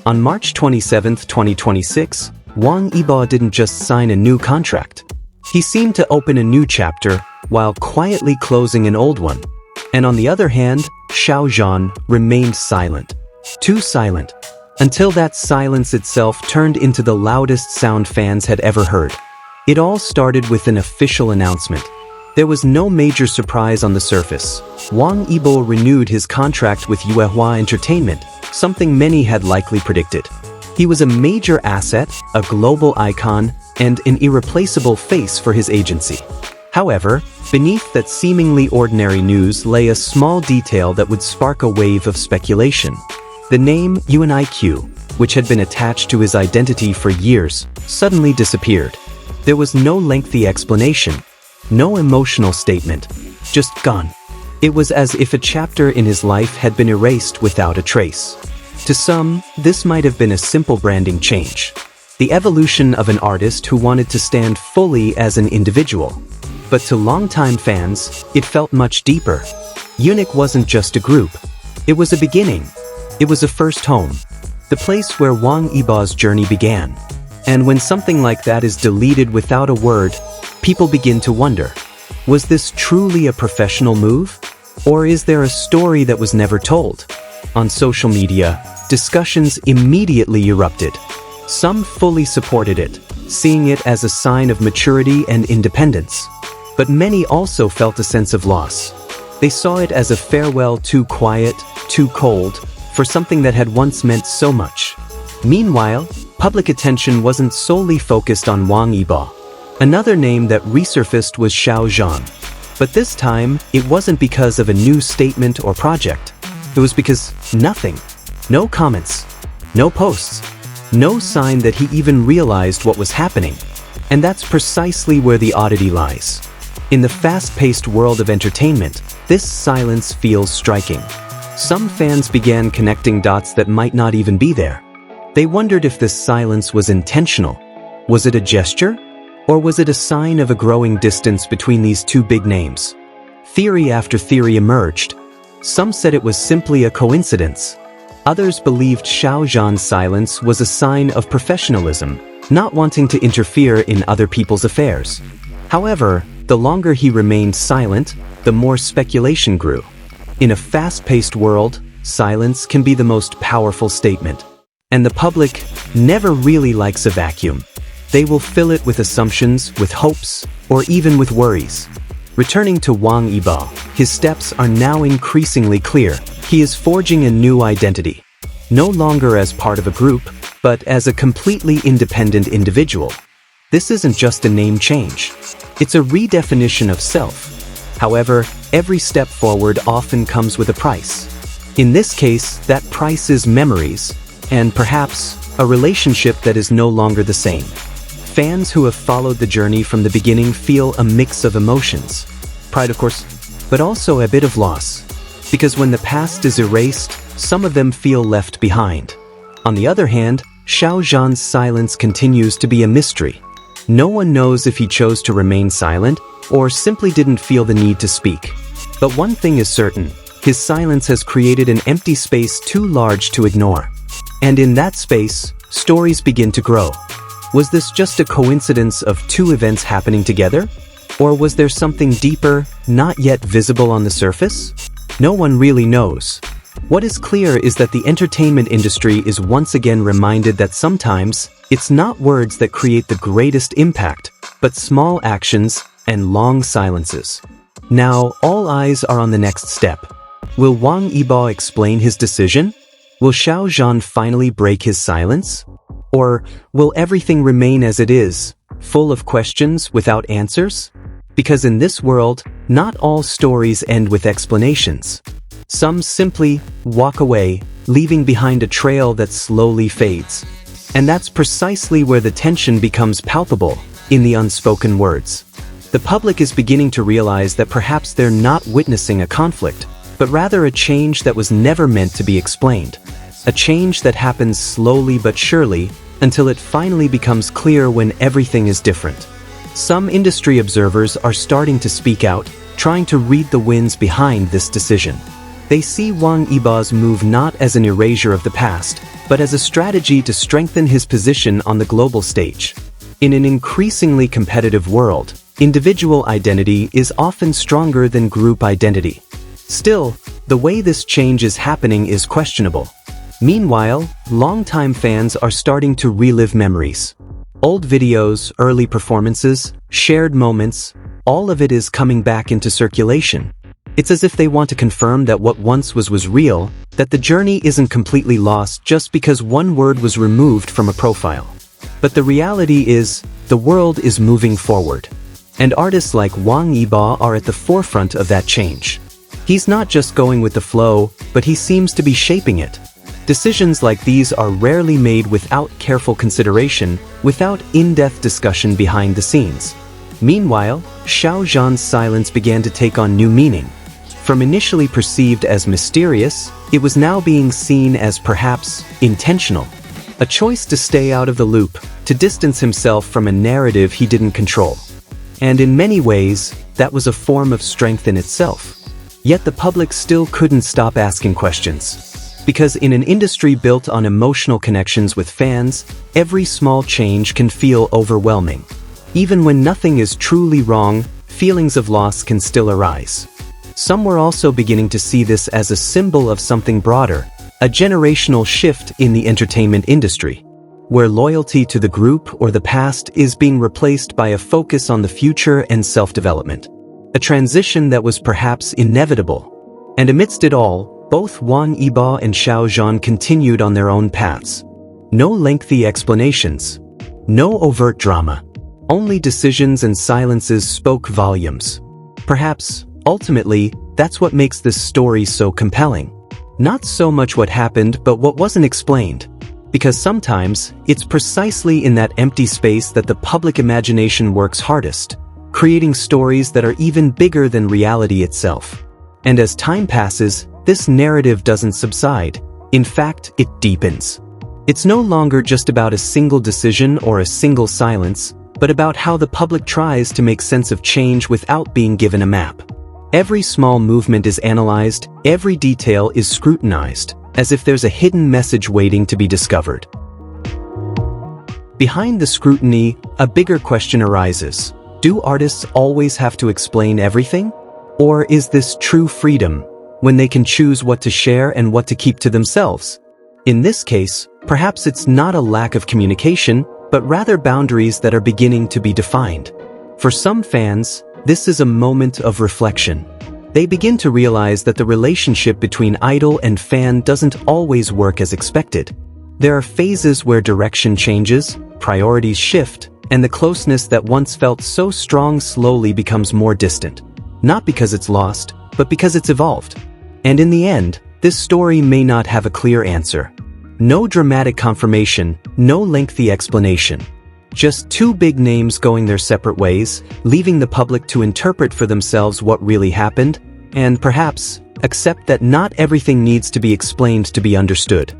On March 27, 2026, Wang Yibo didn't just sign a new contract. He seemed to open a new chapter while quietly closing an old one. And on the other hand, Xiao Zhan remained silent. Too silent. Until that silence itself turned into the loudest sound fans had ever heard. It all started with an official announcement. There was no major surprise on the surface. Wang Yibo renewed his contract with UNIQ Entertainment, something many had likely predicted. He was a major asset, a global icon, and an irreplaceable face for his agency. However, beneath that seemingly ordinary news lay a small detail that would spark a wave of speculation. The name UNIQ, which had been attached to his identity for years, suddenly disappeared. There was no lengthy explanation, no emotional statement, just gone. It was as if a chapter in his life had been erased without a trace. To some, this might have been a simple branding change. The evolution of an artist who wanted to stand fully as an individual. But to longtime fans, it felt much deeper. UNIQ wasn't just a group. It was a beginning. It was a first home. The place where Wang Yibo's journey began. And when something like that is deleted without a word, people begin to wonder, was this truly a professional move? Or is there a story that was never told? On social media, discussions immediately erupted. Some fully supported it, seeing it as a sign of maturity and independence. But many also felt a sense of loss. They saw it as a farewell too quiet, too cold, for something that had once meant so much. Meanwhile, public attention wasn't solely focused on Wang Yibo. Another name that resurfaced was Xiao Zhan. But this time, it wasn't because of a new statement or project. It was because nothing. No comments. No posts. No sign that he even realized what was happening. And that's precisely where the oddity lies. In the fast-paced world of entertainment, this silence feels striking. Some fans began connecting dots that might not even be there. They wondered if this silence was intentional. Was it a gesture? Or was it a sign of a growing distance between these two big names? Theory after theory emerged. Some said it was simply a coincidence. Others believed Xiao Zhan's silence was a sign of professionalism, not wanting to interfere in other people's affairs. However, the longer he remained silent, the more speculation grew. In a fast-paced world, silence can be the most powerful statement. And the public never really likes a vacuum. They will fill it with assumptions, with hopes, or even with worries. Returning to Wang Yibo, his steps are now increasingly clear. He is forging a new identity. No longer as part of a group, but as a completely independent individual. This isn't just a name change. It's a redefinition of self. However, every step forward often comes with a price. In this case, that price is memories, and perhaps a relationship that is no longer the same. Fans who have followed the journey from the beginning feel a mix of emotions. Pride, of course, but also a bit of loss. Because when the past is erased, some of them feel left behind. On the other hand, Xiao Zhan's silence continues to be a mystery. No one knows if he chose to remain silent or simply didn't feel the need to speak. But one thing is certain, his silence has created an empty space too large to ignore. And in that space, stories begin to grow. Was this just a coincidence of two events happening together? Or was there something deeper, not yet visible on the surface? No one really knows. What is clear is that the entertainment industry is once again reminded that sometimes, it's not words that create the greatest impact, but small actions and long silences. Now, all eyes are on the next step. Will Wang Yibo explain his decision? Will Xiao Zhan finally break his silence? Or will everything remain as it is, full of questions without answers? Because in this world, not all stories end with explanations. Some simply walk away, leaving behind a trail that slowly fades. And that's precisely where the tension becomes palpable, in the unspoken words. The public is beginning to realize that perhaps they're not witnessing a conflict, but rather a change that was never meant to be explained. A change that happens slowly but surely, until it finally becomes clear when everything is different. Some industry observers are starting to speak out, trying to read the winds behind this decision. They see Wang Yibo's move not as an erasure of the past, but as a strategy to strengthen his position on the global stage. In an increasingly competitive world, individual identity is often stronger than group identity. Still, the way this change is happening is questionable. Meanwhile, longtime fans are starting to relive memories. Old videos, early performances, shared moments, all of it is coming back into circulation. It's as if they want to confirm that what once was real, that the journey isn't completely lost just because one word was removed from a profile. But the reality is, the world is moving forward. And artists like Wang Yibo are at the forefront of that change. He's not just going with the flow, but he seems to be shaping it. Decisions like these are rarely made without careful consideration, without in-depth discussion behind the scenes. Meanwhile, Xiao Zhan's silence began to take on new meaning. From initially perceived as mysterious, it was now being seen as perhaps intentional. A choice to stay out of the loop, to distance himself from a narrative he didn't control. And in many ways, that was a form of strength in itself. Yet the public still couldn't stop asking questions. Because in an industry built on emotional connections with fans, every small change can feel overwhelming. Even when nothing is truly wrong, feelings of loss can still arise. Some were also beginning to see this as a symbol of something broader, a generational shift in the entertainment industry, where loyalty to the group or the past is being replaced by a focus on the future and self-development. A transition that was perhaps inevitable. And amidst it all, both Wang Yibo and Xiao Zhan continued on their own paths. No lengthy explanations. No overt drama. Only decisions and silences spoke volumes. Perhaps, ultimately, that's what makes this story so compelling. Not so much what happened, but what wasn't explained. Because sometimes, it's precisely in that empty space that the public imagination works hardest, creating stories that are even bigger than reality itself. And as time passes, this narrative doesn't subside. In fact, it deepens. It's no longer just about a single decision or a single silence, but about how the public tries to make sense of change without being given a map. Every small movement is analyzed, every detail is scrutinized, as if there's a hidden message waiting to be discovered. Behind the scrutiny, a bigger question arises. Do artists always have to explain everything? Or is this true freedom, when they can choose what to share and what to keep to themselves? In this case, perhaps it's not a lack of communication, but rather boundaries that are beginning to be defined. For some fans, this is a moment of reflection. They begin to realize that the relationship between idol and fan doesn't always work as expected. There are phases where direction changes, priorities shift, and the closeness that once felt so strong slowly becomes more distant. Not because it's lost, but because it's evolved. And in the end, this story may not have a clear answer. No dramatic confirmation, no lengthy explanation. Just two big names going their separate ways, leaving the public to interpret for themselves what really happened, and perhaps, accept that not everything needs to be explained to be understood.